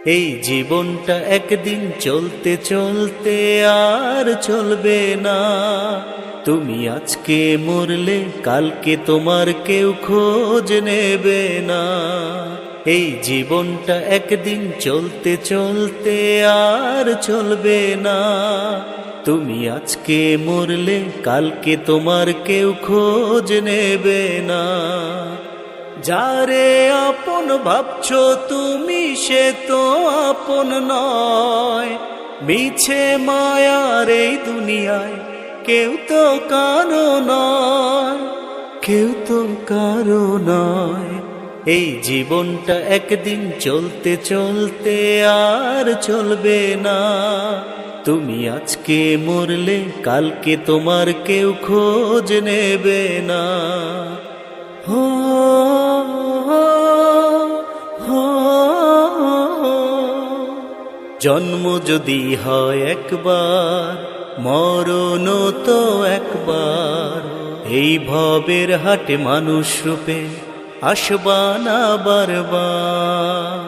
এই জীবনটা একদিন চলতে চলতে আর চলবে না। তুমি আজকে মরলে কালকে তোমার কেউ খোঁজ নেবে না। এই জীবনটা একদিন চলতে চলতে আর চলবে না। তুমি আজকে মরলে কালকে তোমার কেউ খোঁজ নেবে না। যারে আপন ভাবছো তুমি সে তো আপন নয়। মিছে মায়ার এই দুনিয়ায় কেউ তো কারো নয়, কেউ তো কারো নয়। এই জীবনটা একদিন চলতে চলতে আর চলবে না। তুমি আজকে মরলে কালকে তোমার কেউ খোঁজ নেবে না। হো জন্ম যদি হয় একবার, মরণ তো একবার। এই ভবের হাটে মানুষ রূপে আসবা না বারবার।